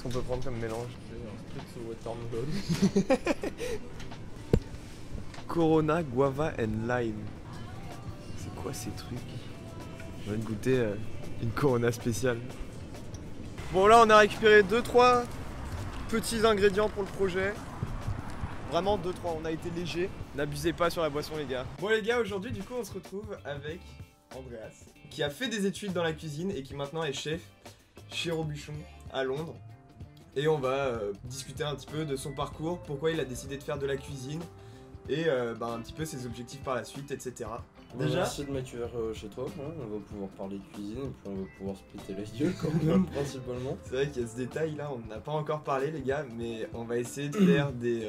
Qu'est-ce qu'on peut prendre comme mélange? Un spritz watermelon. Corona, guava and lime. C'est quoi ces trucs? On va goûter une Corona spéciale. Bon là on a récupéré 2-3 petits ingrédients pour le projet. Vraiment 2-3, on a été léger. N'abusez pas sur la boisson les gars. Bon les gars, aujourd'hui du coup on se retrouve avec Andreas, qui a fait des études dans la cuisine et qui maintenant est chef chez Robuchon à Londres. Et on va discuter un petit peu de son parcours, pourquoi il a décidé de faire de la cuisine et un petit peu ses objectifs par la suite, etc. Déjà, merci de m'accueillir chez toi, hein. On va pouvoir parler de cuisine et puis on va pouvoir se péter la gueule quand même, principalement. C'est vrai qu'il y a ce détail là, on n'en a pas encore parlé les gars, mais on va essayer de faire des...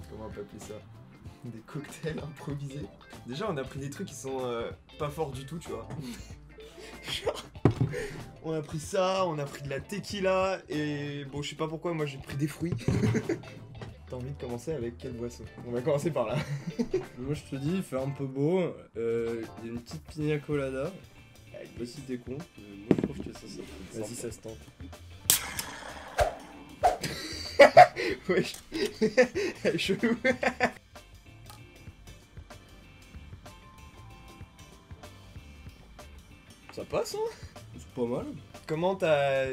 comment on peut appeler ça? Des cocktails improvisés. Déjà on a pris des trucs qui sont pas forts du tout, tu vois. Genre, on a pris ça, on a pris de la tequila et bon je sais pas pourquoi moi j'ai pris des fruits. T'as envie de commencer avec quelle boisson? On va commencer par là. Moi je te dis, il fait un peu beau, il y a une petite pina colada. Je sais pas si t'es con, mais moi je trouve que ça fait. Vas-y ça se tente. Wesh. Elle est chelou. Ça passe hein? C'est pas mal. Comment t'as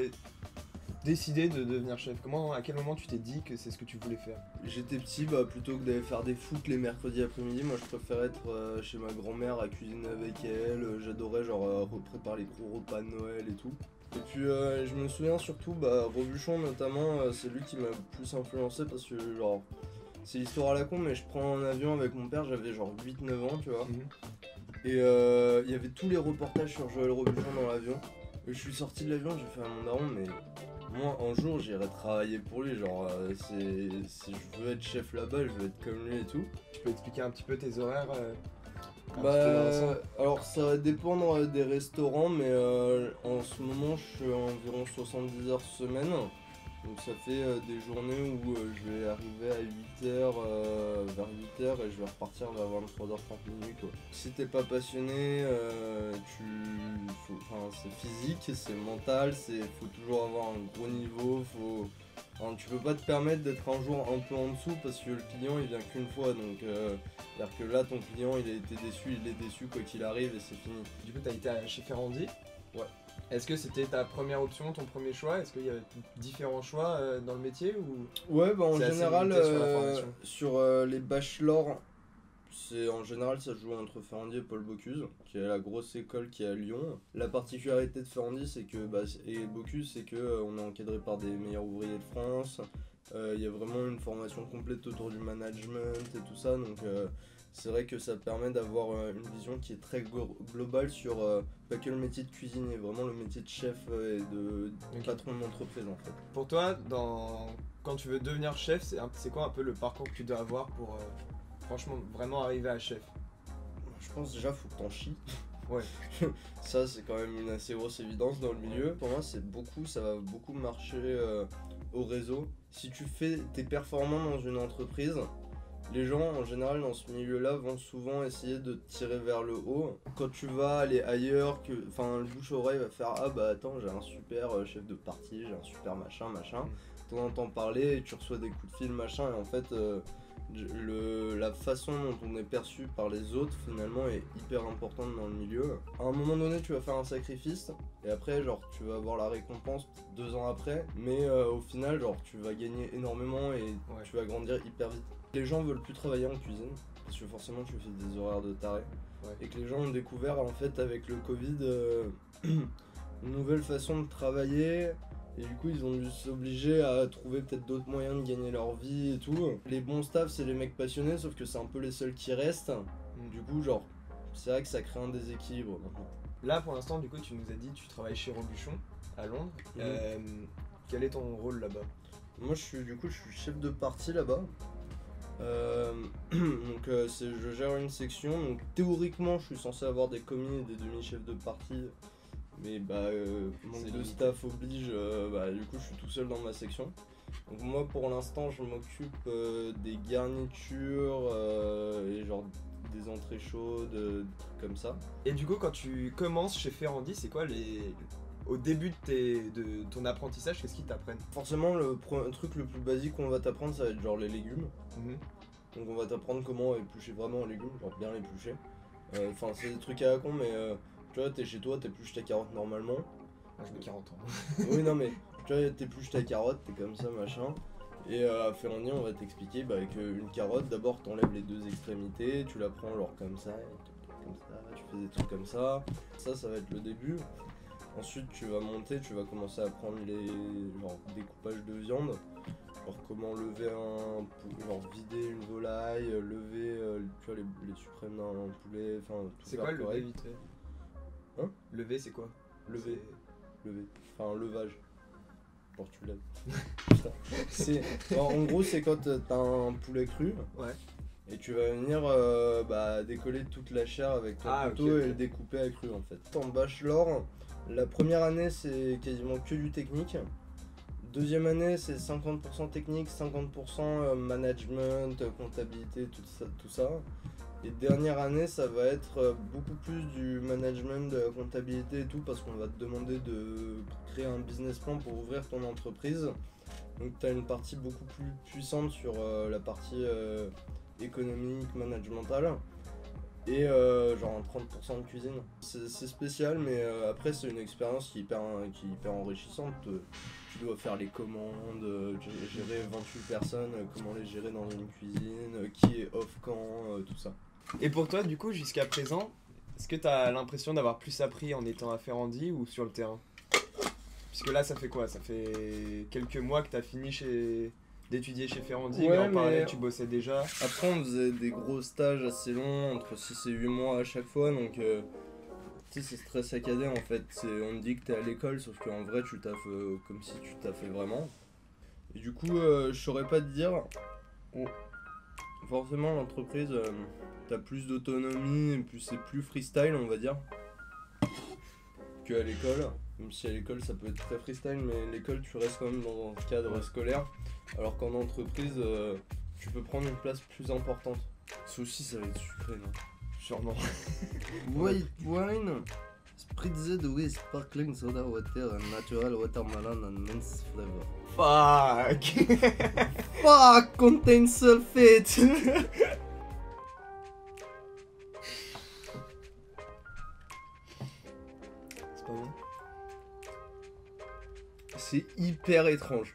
décidé de devenir chef? À quel moment tu t'es dit que c'est ce que tu voulais faire? J'étais petit, plutôt que d'aller faire des foot les mercredis après-midi, moi je préférais être chez ma grand-mère à cuisiner avec elle. J'adorais genre préparer les gros repas de Noël et tout. Et puis je me souviens surtout, Robuchon notamment, c'est lui qui m'a le plus influencé parce que genre, c'est l'histoire à la con, mais je prends un avion avec mon père, j'avais genre 8-9 ans, tu vois. Et il y avait tous les reportages sur Joël Robuchon dans l'avion. Et je suis sorti de l'avion, j'ai fait à mon daron, mais moi un jour j'irai travailler pour lui, genre si je veux être chef là-bas, je veux être comme lui et tout. Tu peux expliquer un petit peu tes horaires alors ça va dépendre des restaurants, mais en ce moment je suis à environ 70 heures semaine. Donc ça fait des journées où je vais arriver à 8h, vers 8h et je vais repartir vers 23h30 minuit quoi. Si t'es pas passionné, c'est physique, c'est mental, faut toujours avoir un gros niveau, tu peux pas te permettre d'être un jour un peu en dessous parce que le client il vient qu'une fois, donc c'est-à-dire que là ton client il a été déçu, il est déçu quoi qu'il arrive et c'est fini. Du coup t'as été chez Ferrandi? Ouais. Est-ce que c'était ta première option, ton premier choix? Est-ce qu'il y avait différents choix dans le métier ou... Ouais, en général, sur les bachelors, en général ça joue entre Ferrandi et Paul Bocuse, qui est la grosse école qui est à Lyon. La particularité de Ferrandi et Bocuse, c'est qu'on est encadré par des meilleurs ouvriers de France. Il y a vraiment une formation complète autour du management et tout ça, donc c'est vrai que ça permet d'avoir une vision qui est très globale sur pas que le métier de cuisinier, vraiment le métier de chef et de patron d'entreprise en fait. Pour toi, quand tu veux devenir chef, c'est quoi un peu le parcours que tu dois avoir pour franchement vraiment arriver à chef? Je pense déjà faut que t'en chies. Ouais. Ça c'est quand même une assez grosse évidence dans le milieu. Pour moi ça va beaucoup marcher au réseau. Si tu fais tes performants dans une entreprise, les gens en général dans ce milieu-là vont souvent essayer de te tirer vers le haut. Quand tu vas aller ailleurs, le bouche-oreille va faire ah attends j'ai un super chef de partie, j'ai un super machin. T'en entends parler et tu reçois des coups de fil machin et en fait la façon dont on est perçu par les autres finalement est hyper importante dans le milieu. À un moment donné tu vas faire un sacrifice et après genre tu vas avoir la récompense 2 ans après, mais au final genre tu vas gagner énormément et tu vas grandir hyper vite. Les gens veulent plus travailler en cuisine parce que forcément tu fais des horaires de taré et que les gens ont découvert en fait avec le Covid une nouvelle façon de travailler. Et du coup ils ont dû s'obliger à trouver peut-être d'autres moyens de gagner leur vie et tout. Les bons staffs c'est les mecs passionnés sauf que c'est un peu les seuls qui restent. Du coup genre c'est vrai que ça crée un déséquilibre maintenant. Là pour l'instant du coup tu nous as dit tu travailles chez Robuchon à Londres. Quel est ton rôle là-bas? Moi je suis chef de partie là-bas. Donc je gère une section, donc théoriquement je suis censé avoir des commis et des demi-chefs de partie. Mais manque de staff oblige, du coup je suis tout seul dans ma section. Donc moi pour l'instant je m'occupe des garnitures et genre des entrées chaudes, des trucs comme ça. Et du coup quand tu commences chez Ferrandi, c'est quoi au début de ton apprentissage, qu'est-ce qu'ils t'apprennent? Forcément, le truc le plus basique qu'on va t'apprendre, ça va être genre les légumes. Donc on va t'apprendre comment éplucher vraiment un légume, genre bien l'éplucher. Enfin, c'est des trucs à la con, mais tu vois, t'es chez toi, t'épluches ta carotte normalement. Ah, je me 40 ans. Oui, non, mais tu vois, t'épluches ta carotte, t'es comme ça, machin. Et à Ferrandi, on va t'expliquer qu'une carotte, d'abord t'enlèves les deux extrémités, tu la prends genre comme ça, tu fais des trucs comme ça. Ça va être le début. Ensuite, tu vas monter, tu vas commencer à prendre les genre découpages de viande. Genre comment lever genre vider une volaille, lever tu vois, les suprêmes d'un poulet, enfin tout. C'est quoi le lever vite fait? Hein? Lever c'est quoi? Lever. Enfin un levage. Genre tu lèves. En gros c'est quand t'as un poulet cru. Ouais. Et tu vas venir décoller toute la chair avec ton couteau ok. et le découper à cru en fait. En bachelor, la première année c'est quasiment que du technique. Deuxième année c'est 50% technique, 50% management, comptabilité, tout ça. Et dernière année ça va être beaucoup plus du management, de la comptabilité et tout, parce qu'on va te demander de créer un business plan pour ouvrir ton entreprise. Donc tu as une partie beaucoup plus puissante sur la partie économique, managementale. Et genre un 30% de cuisine. C'est spécial, mais après c'est une expérience qui est hyper enrichissante. Tu dois faire les commandes, gérer 28 personnes, comment les gérer dans une cuisine, qui est off quand, tout ça. Et pour toi, du coup, jusqu'à présent, est-ce que t'as l'impression d'avoir plus appris en étant à Ferrandi ou sur le terrain? Puisque là, ça fait quoi? Ça fait quelques mois que t'as fini d'étudier chez Ferrandi, mais en parallèle, tu bossais déjà. Après, on faisait des gros stages assez longs, entre 6 et 8 mois à chaque fois, donc tu sais, c'est très saccadé en fait. On te dit que t'es à l'école, sauf qu'en vrai, tu taffes comme si tu taffais vraiment. Et du coup, je saurais pas te dire. Forcément, l'entreprise, t'as plus d'autonomie, et puis c'est plus freestyle, on va dire, qu'à l'école. Même si à l'école, ça peut être très freestyle, mais l'école, tu restes quand même dans un cadre scolaire. Alors qu'en entreprise, tu peux prendre une place plus importante. Ça aussi, ça va être sucré, non? Sûrement. White wine, spritzed with sparkling soda water and natural watermelon and mint flavor. Fuck. Fuck, contains sulfate. C'est pas bon? C'est hyper étrange.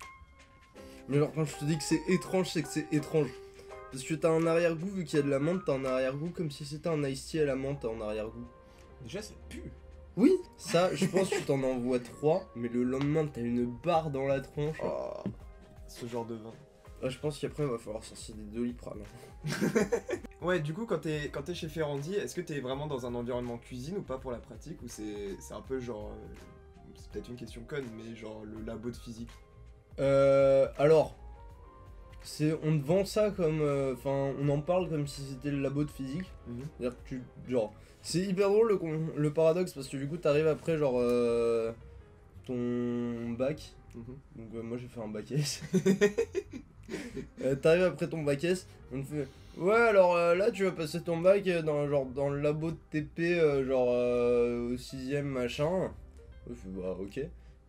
Mais alors quand je te dis que c'est étrange, c'est que c'est étrange. Parce que t'as un arrière-goût, vu qu'il y a de la menthe, t'as un arrière-goût comme si c'était un iced tea à la menthe en arrière-goût. Déjà, ça pue. Oui, ça, je pense que tu t'en envoies 3, mais le lendemain, t'as une barre dans la tronche. Oh, ce genre de vin. Ah, je pense qu'après, il va falloir sortir des Doliprane. Ouais, du coup, quand t'es chez Ferrandi, est-ce que t'es vraiment dans un environnement cuisine ou pas pour la pratique? Ou c'est un peu genre... c'est peut-être une question conne, mais genre le labo de physique. Alors... on te vend ça comme... Enfin, on en parle comme si c'était le labo de physique. C'est-à-dire que genre... C'est hyper drôle le paradoxe, parce que du coup, t'arrives après, genre... ton bac. Donc moi, j'ai fait un bac S. T'arrives après ton bac S, on te fait... Ouais, alors là, tu vas passer ton bac dans le labo de TP, au 6ème, machin. Je fais, bah, ok.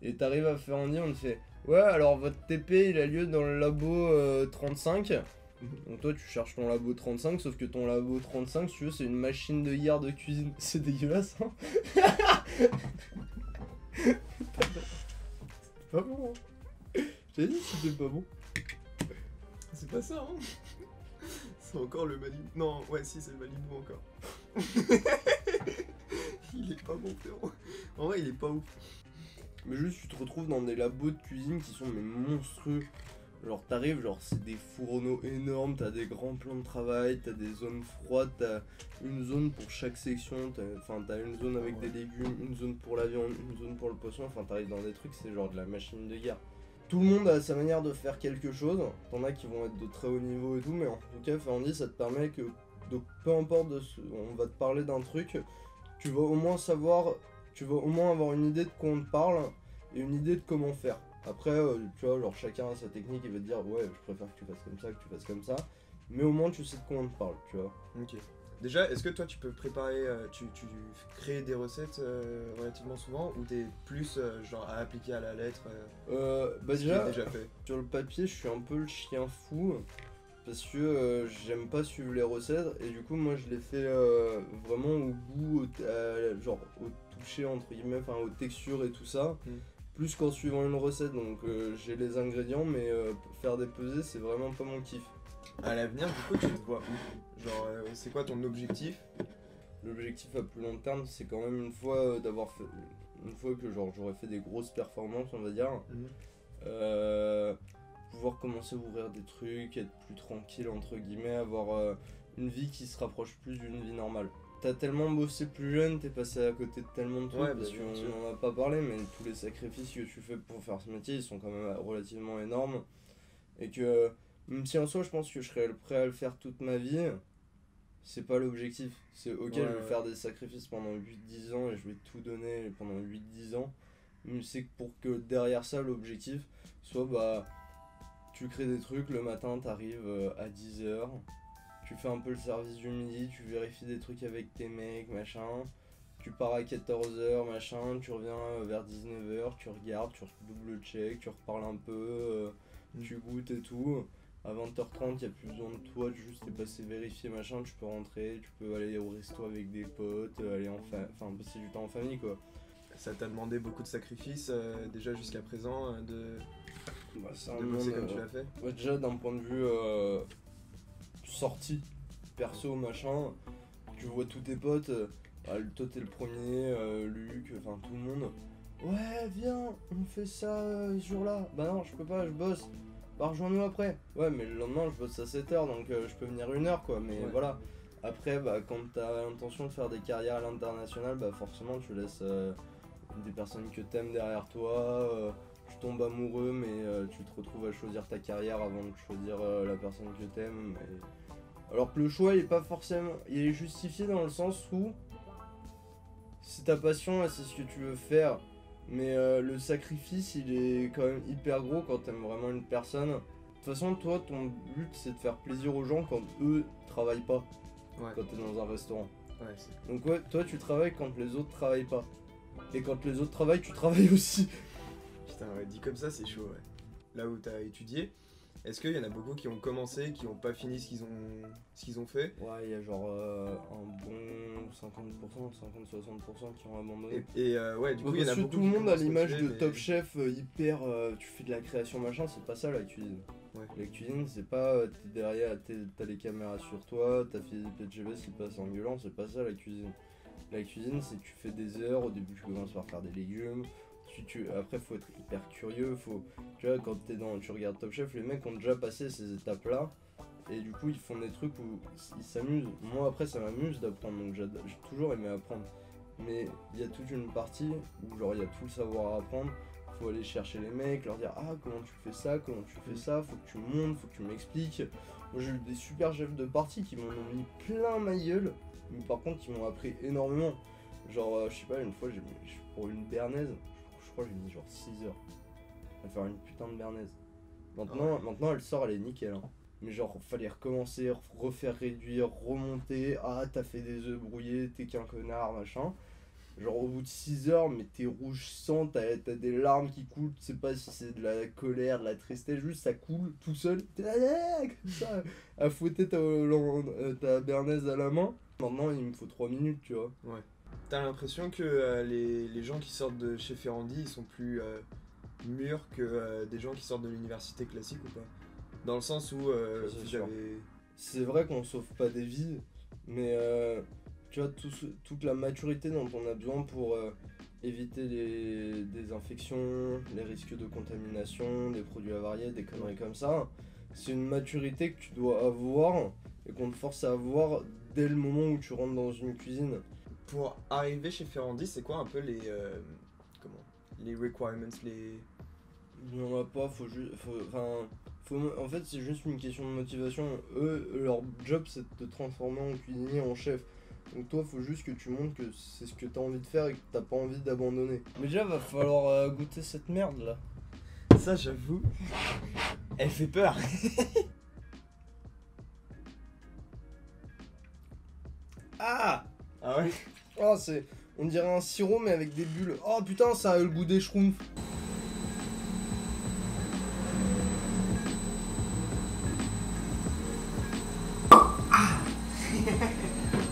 Et t'arrives à Ferrandi, on te fait... Ouais, alors votre TP, il a lieu dans le labo 35. Donc toi, tu cherches ton labo 35, sauf que ton labo 35, si tu veux, c'est une machine de hier de cuisine. C'est dégueulasse, hein. C'est pas bon, hein. J'ai dit que c'était pas bon. C'est pas ça, hein. C'est encore le Malibu. Non, ouais, si, c'est le Malibu encore. Il est pas bon, frérot. En vrai, il est pas ouf. Mais juste, tu te retrouves dans des labos de cuisine qui sont mais monstrueux. Genre, t'arrives, genre, c'est des fourneaux énormes, t'as des grands plans de travail, t'as des zones froides, t'as une zone pour chaque section, t'as une zone avec des légumes, une zone pour la viande, une zone pour le poisson, enfin, t'arrives dans des trucs, c'est genre de la machine de guerre. Tout le monde a sa manière de faire quelque chose, t'en as qui vont être de très haut niveau et tout, mais en tout cas, Ferrandi, ça te permet que, donc, peu importe, on va te parler d'un truc, tu vas au moins savoir, tu vas au moins avoir une idée de quoi on te parle et une idée de comment faire. Après, tu vois, genre chacun a sa technique, il va te dire ouais, je préfère que tu fasses comme ça, que tu fasses comme ça, mais au moins tu sais de quoi on te parle, tu vois. Ok. Déjà, est-ce que toi tu peux préparer, tu crées des recettes relativement souvent ou t'es plus genre à appliquer à la lettre Bah ce qui est déjà, déjà fait? sur le papier, je suis un peu le chien fou. Parce que j'aime pas suivre les recettes et du coup moi je les fais vraiment au goût, genre au toucher entre guillemets, enfin aux textures et tout ça, plus qu'en suivant une recette. Donc j'ai les ingrédients mais faire des pesées c'est vraiment pas mon kiff. À l'avenir, du coup, tu te vois où? Genre, c'est quoi ton objectif? L'objectif à plus long terme c'est quand même une fois que genre j'aurais fait des grosses performances on va dire, pouvoir commencer à ouvrir des trucs, être plus tranquille entre guillemets, avoir une vie qui se rapproche plus d'une vie normale. T'as tellement bossé plus jeune, t'es passé à côté de tellement de trucs, Ouais, parce bien qu'on sûr. n'en a pas parlé, mais tous les sacrifices que tu fais pour faire ce métier, ils sont quand même relativement énormes. Et que même si en soi je pense que je serais prêt à le faire toute ma vie, c'est pas l'objectif. C'est ok, je vais faire des sacrifices pendant 8-10 ans et je vais tout donner pendant 8-10 ans. Mais c'est pour que derrière ça, l'objectif soit bah tu crées des trucs, le matin t'arrives à 10 h, tu fais un peu le service du midi, tu vérifies des trucs avec tes mecs, machin, tu pars à 14 h, machin, tu reviens vers 19 h, tu regardes, tu double check, tu reparles un peu, tu goûtes et tout. À 20 h 30, y a plus besoin de toi, juste t'es passé vérifier, machin, tu peux rentrer, tu peux aller au resto avec des potes, aller enfin passer du temps en famille quoi. Ça t'a demandé beaucoup de sacrifices déjà jusqu'à présent Bah, ça de bosser comme tu l'as fait? Ouais, déjà d'un point de vue sortie, perso, machin, tu vois tous tes potes, toi t'es le premier, Luc, enfin tout le monde. Ouais, viens, on fait ça ce jour-là. Bah non, je peux pas, je bosse. Bah rejoins-nous après. Ouais, mais le lendemain, je bosse à 7 h, donc je peux venir 1 h, quoi. Mais voilà. Après, bah, quand t'as l'intention de faire des carrières à l'international, bah forcément, tu laisses des personnes que t'aimes derrière toi. Tu tombes amoureux, mais tu te retrouves à choisir ta carrière avant de choisir la personne que t'aimes. Alors que le choix, il est pas forcément... Il est justifié dans le sens où c'est ta passion et c'est ce que tu veux faire. Mais le sacrifice, il est quand même hyper gros quand t'aimes vraiment une personne. De toute façon, toi, ton but, c'est de faire plaisir aux gens quand eux travaillent pas. Ouais. Quand t'es dans un restaurant. Ouais, donc ouais, toi, tu travailles quand les autres travaillent pas. Et quand les autres travaillent, tu travailles aussi. Putain, ouais, dit comme ça, c'est chaud, ouais. Là où t'as étudié, est-ce qu'il y en a beaucoup qui ont commencé, qui ont pas fini ce qu'ils ont fait? Ouais, il y a genre un bon 50%, 50-60% qui ont abandonné. Et ouais, du coup, il y en a beaucoup tout le monde a l'image de mais... Top Chef hyper. Tu fais de la création machin, c'est pas ça la cuisine. Ouais. La cuisine, c'est pas t'es derrière, t'as les caméras sur toi, t'as fait des PGV qui passent en gueulant, c'est pas ça la cuisine. La cuisine, c'est que tu fais des heures, au début tu commences par faire des légumes. Après, faut être hyper curieux. Tu vois, quand tu regardes Top Chef, les mecs ont déjà passé ces étapes-là. Et du coup, ils font des trucs où ils s'amusent. Moi, après, ça m'amuse d'apprendre. Donc, j'ai toujours aimé apprendre. Mais il y a toute une partie où, genre, il y a tout le savoir à apprendre. Faut aller chercher les mecs, leur dire ah, comment tu fais ça, comment tu fais ça. Faut que tu montes, faut que tu m'expliques. Moi, j'ai eu des super chefs de partie qui m'en ont mis plein ma gueule. Mais par contre, qui m'ont appris énormément. Genre, je sais pas, une fois, pour une béarnaise. Je crois que j'ai mis genre 6 heures à faire une putain de béarnaise. Maintenant elle sort, elle est nickel. Hein. Mais genre, fallait recommencer, refaire réduire, remonter. Ah, t'as fait des œufs brouillés, t'es qu'un connard, machin. Genre, au bout de 6 heures, mais t'es rouge sang, t'as des larmes qui coulent. Tu sais pas si c'est de la colère, de la tristesse, juste ça coule tout seul. T'es là, comme ça, à fouetter ta béarnaise à la main. Maintenant, il me faut 3 minutes, tu vois. Ouais. T'as l'impression que les gens qui sortent de chez Ferrandi, ils sont plus mûrs que des gens qui sortent de l'université classique ou pas? Dans le sens où vous avez... C'est vrai qu'on sauve pas des vies, mais tu vois, toute la maturité dont on a besoin pour éviter des infections, les risques de contamination, des produits avariés, des conneries comme ça, c'est une maturité que tu dois avoir et qu'on te force à avoir dès le moment où tu rentres dans une cuisine. Pour arriver chez Ferrandi, c'est quoi un peu les requirements, les... Il n'y en a pas, en fait c'est juste une question de motivation. Eux, leur job c'est de te transformer en cuisinier, en chef. Donc toi, faut juste que tu montres que c'est ce que t'as envie de faire et que t'as pas envie d'abandonner. Mais déjà, va falloir goûter cette merde là. Ça, j'avoue, elle fait peur. Ah! Ah ouais? Oh, c'est. On dirait un sirop, mais avec des bulles. Oh putain, ça a le goût des schtroumpfs.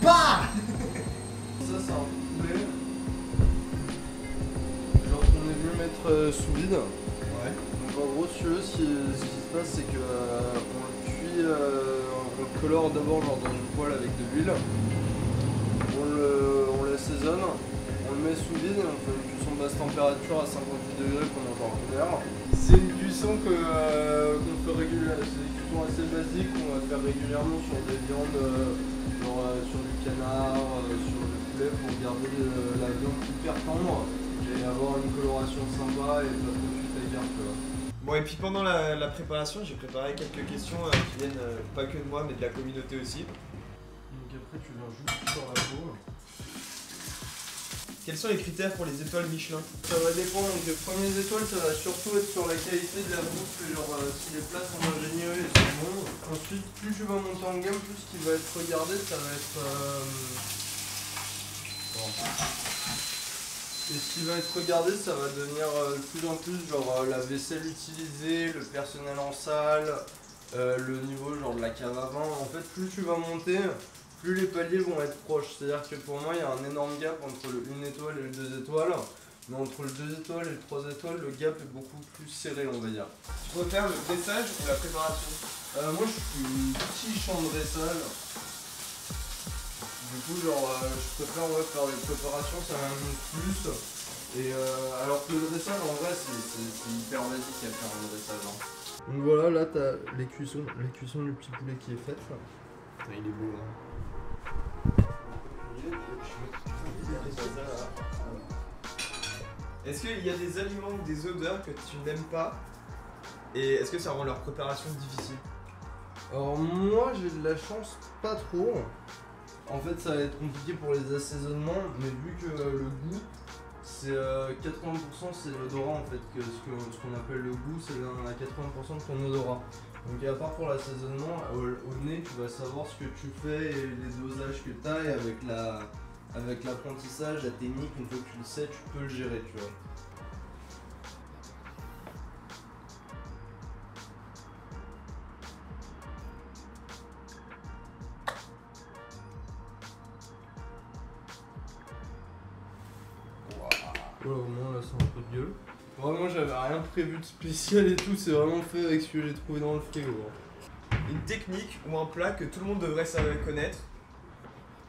Bah! Ça, c'est un poulet. Genre qu'on est venu mettre sous vide. Ouais. Donc en gros, si tu veux, ce qui se passe, c'est que on le cuit, on le colore d'abord genre dans une poêle avec de l'huile. On l'assaisonne, on le met sous vide et on fait une cuisson basse température à 58 degrés pendant genre 1 heure. C'est une cuisson qu'on fait régulièrement, c'est une cuisson assez basique qu'on va faire régulièrement sur des viandes, genre sur du canard, sur du poulet pour garder la viande hyper tendre et avoir une coloration sympa et pas trop cuite à garde, tu vois. Bon, et puis pendant la préparation, j'ai préparé quelques questions qui viennent pas que de moi, mais de la communauté aussi. Donc après, tu viens juste sur la peau. Quels sont les critères pour les étoiles Michelin? Ça va dépendre, donc les premières étoiles ça va surtout être sur la qualité de la bouffe, et genre si les plats sont ingénieux et sont bons. Ensuite plus tu vas monter en gamme, plus ce qui va être regardé ça va être... Et ce qui va être regardé ça va devenir de plus en plus genre la vaisselle utilisée, le personnel en salle, le niveau genre de la cave à vin. En fait plus tu vas monter, plus les paliers vont être proches. C'est-à-dire que pour moi, il y a un énorme gap entre le 1 étoile et le 2 étoiles. Mais entre le 2 étoiles et le 3 étoiles, le gap est beaucoup plus serré, on va dire. Tu préfères le dressage ou la préparation? Moi, je suis petit champ de dressage. Du coup, genre, je préfère faire des préparations, ça m'amuse plus. Et alors que le dressage, en vrai, c'est hyper basique à faire un dressage. Hein. Donc voilà, là, t'as les cuissons du petit poulet qui est faite. Il est beau, hein. Est-ce qu'il y a des aliments ou des odeurs que tu n'aimes pas? Et est-ce que ça rend leur préparation difficile? Alors moi j'ai de la chance pas trop. En fait ça va être compliqué pour les assaisonnements, mais vu que le goût c'est 80% c'est l'odorat en fait, que ce qu'on appelle le goût c'est à 80% de ton odorat. Donc à part pour l'assaisonnement, au nez tu vas savoir ce que tu fais et les dosages que tu as, et avec l'apprentissage, la technique, une fois que tu le sais, tu peux le gérer, tu vois. Voilà, vraiment là c'est un peu de gueule. Vraiment j'avais rien prévu de spécial et tout, c'est vraiment fait avec ce que j'ai trouvé dans le frigo. Une technique ou un plat que tout le monde devrait connaître,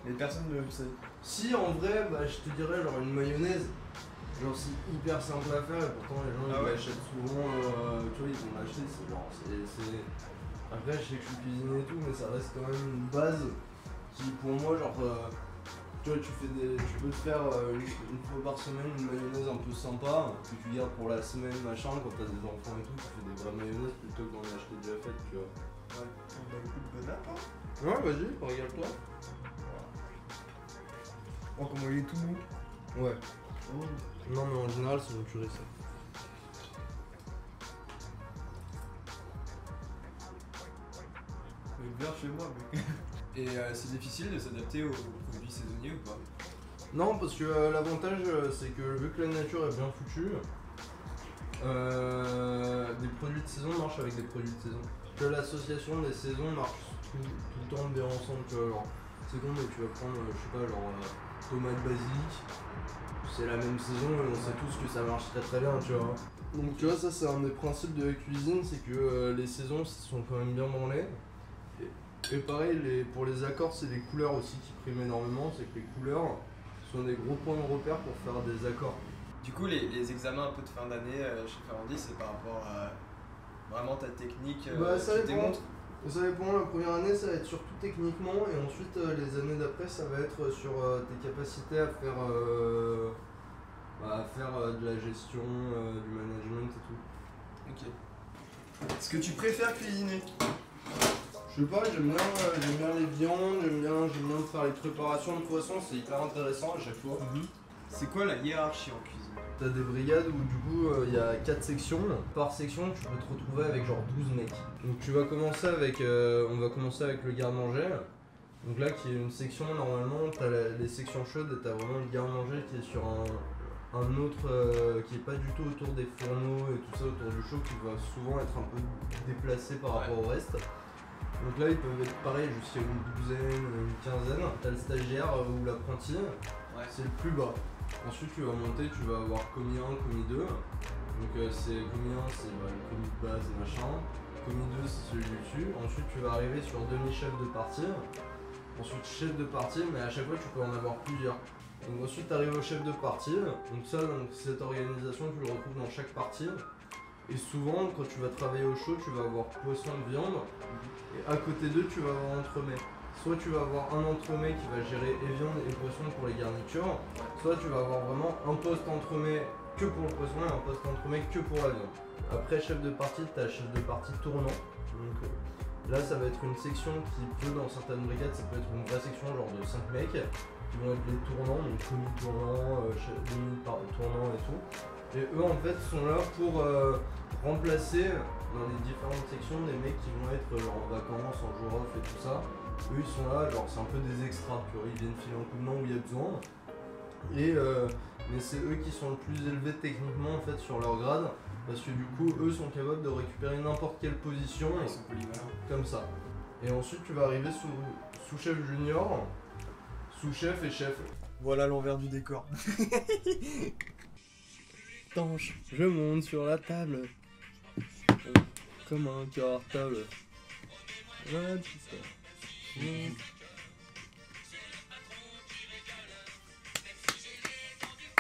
mais personne ne le sait. Si en vrai, bah, je te dirais genre une mayonnaise. Genre c'est hyper simple à faire et pourtant les gens ils l'achètent souvent, tu vois ils vont l'acheter, c'est genre c'est... Après je sais que je suis cuisinier et tout mais ça reste quand même une base qui pour moi genre tu vois tu peux te faire une fois par semaine une mayonnaise un peu sympa que tu gardes pour la semaine machin quand t'as des enfants et tout, tu fais des vraies mayonnaises plutôt que d'en acheter déjà faites, tu vois. Ouais, on a beaucoup de bon app, hein. Ouais vas-y, regarde-toi. Oh comment il est tout mou. Ouais. Oh. Non mais en général c'est une tuerie ça. Je vais le faire chez moi mec. Et c'est difficile de s'adapter aux produits saisonniers ou pas? Non parce que l'avantage c'est que vu que la nature est bien foutue, des produits de saison marchent avec des produits de saison. Que l'association des saisons marche tout le temps bien ensemble, tu vois, genre c'est con mais tu vas prendre je sais pas genre tomate basilic, c'est la même saison et on sait tous que ça marche très très bien, tu vois. Donc tu vois ça c'est un des principes de la cuisine, c'est que les saisons sont quand même bien branlées. Et pareil pour les accords c'est les couleurs aussi qui priment énormément, c'est que les couleurs sont des gros points de repère pour faire des accords. Du coup les examens un peu de fin d'année chez Ferrandi c'est par rapport à vraiment ta technique ça qui démontre. Ça dépend, la première année ça va être surtout techniquement et ensuite les années d'après ça va être sur tes capacités à faire de la gestion, du management et tout. Ok. Est-ce que tu préfères cuisiner? Je sais pas, j'aime bien les viandes, j'aime bien faire les préparations de poissons, c'est hyper intéressant à chaque fois. C'est quoi la hiérarchie en cuisine? T'as des brigades où du coup il y a 4 sections. Par section tu peux te retrouver avec genre 12 mecs. Donc tu vas commencer avec, on va commencer avec le garde-manger. Donc là qui est une section, normalement t'as les sections chaudes et t'as vraiment le garde-manger qui est sur un autre qui est pas du tout autour des fourneaux et tout ça autour du chaud, qui va souvent être un peu déplacé par rapport au reste. Donc là ils peuvent être pareil jusqu'à une douzaine, une quinzaine. T'as le stagiaire ou l'apprenti, c'est le plus bas. Ensuite tu vas monter, tu vas avoir commis 1, commis 2. Donc c'est commis 1, c'est le commis de base machin. Commis 2 c'est celui du dessus. Ensuite tu vas arriver sur demi-chef de partie. Ensuite chef de partie, mais à chaque fois tu peux en avoir plusieurs. Donc ensuite tu arrives au chef de partie. Donc ça, donc, cette organisation tu le retrouves dans chaque partie. Et souvent quand tu vas travailler au chaud, tu vas avoir poisson de viande. Et à côté d'eux tu vas avoir entremets. Soit tu vas avoir un entremets qui va gérer et viande et poisson pour les garnitures. Soit tu vas avoir vraiment un poste entremets que pour le poisson et un poste entremets que pour la viande. Après chef de partie, tu as chef de partie tournant. Donc là ça va être une section qui peut dans certaines brigades, ça peut être une vraie section genre de 5 mecs qui vont être les tournants, donc commis tournant, tournant et tout. Et eux en fait sont là pour remplacer dans les différentes sections des mecs qui vont être genre en vacances, en jour off et tout ça. Eux ils sont là, genre c'est un peu des extras, tu vois, ils viennent filer un coup de main où il y a besoin. Et mais c'est eux qui sont le plus élevés techniquement en fait sur leur grade, parce que du coup eux sont capables de récupérer n'importe quelle position. Ils sont polyvalents. Comme ça. Et ensuite tu vas arriver sous-chef junior, sous-chef et chef. Voilà l'envers du décor. Tanche, je monte sur la table. Comme un cartable. Voilà tout ça.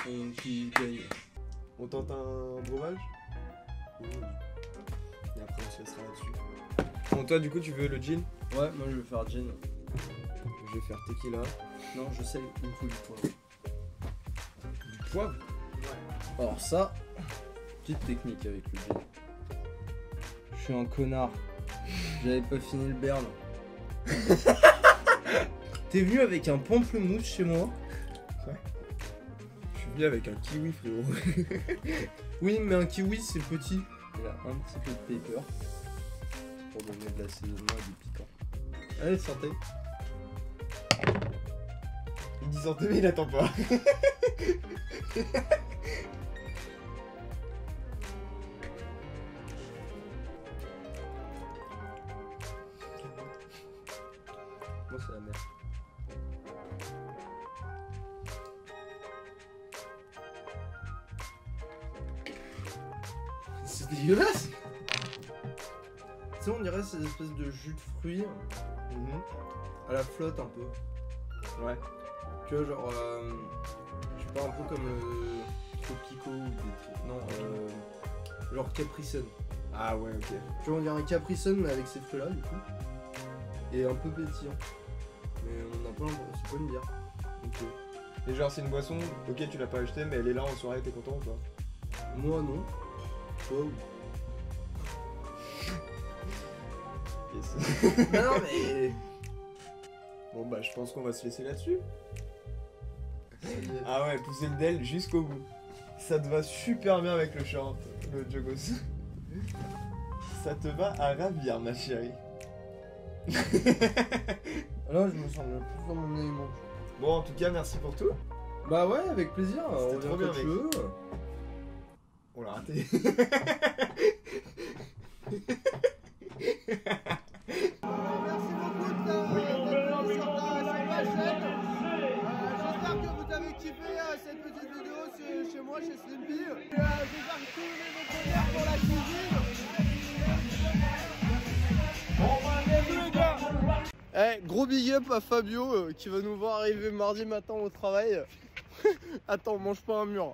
On qui gagne. On tente un breuvage? Et après on se laissera là-dessus. Bon, toi du coup tu veux le gin? Ouais, moi je vais faire gin. Je vais faire tequila. Non, je sais, il me faut du poivre. Du poivre? Ouais. Alors ça, petite technique avec le gin. Je suis un connard. J'avais pas fini le berne. T'es venu avec un pamplemousse chez moi? Ouais. Je suis venu avec un kiwi, frérot. Oui, mais un kiwi c'est petit. Il a un petit peu de pepper pour donner de l'assaisonnement et du piquant. Allez, santé. Il dit santé mais il attend pas. Moi c'est la merde. C'est dégueulasse. Tu sais, on dirait ces espèces de jus de fruits à la flotte un peu. Ouais. Tu vois, genre, je sais pas, un peu comme Tropico ou des trucs. Non, genre Capri Sun. Ah ouais, ok. Tu vois, on dirait un Capri Sun mais avec ces fruits là du coup. Et un peu pétillant. Mais on a pas c'est pas une bière. Ok. Et genre c'est une boisson, ok tu l'as pas acheté mais elle est là en soirée, t'es content ou pas? Moi non. Toi oui. Yes. Non mais. Bon bah je pense qu'on va se laisser là-dessus. Ah ouais, pousser le del jusqu'au bout. Ça te va super bien avec le short, le jogos. Ça te va à ravir ma chérie. Là je me sens le plus dans mon élément. Bon en tout cas merci pour tout. Bah ouais, avec plaisir. C'était trop bien, mec. Veux. On l'a raté. Merci beaucoup d'être venu sur ma chaîne. J'espère que vous avez kiffé cette petite vidéo chez moi, chez Slimpy. J'espère que tous les commentaires pour la cuisine. Eh, gros big up à Fabio qui va nous voir arriver mardi matin au travail. Attends, mange pas un mur.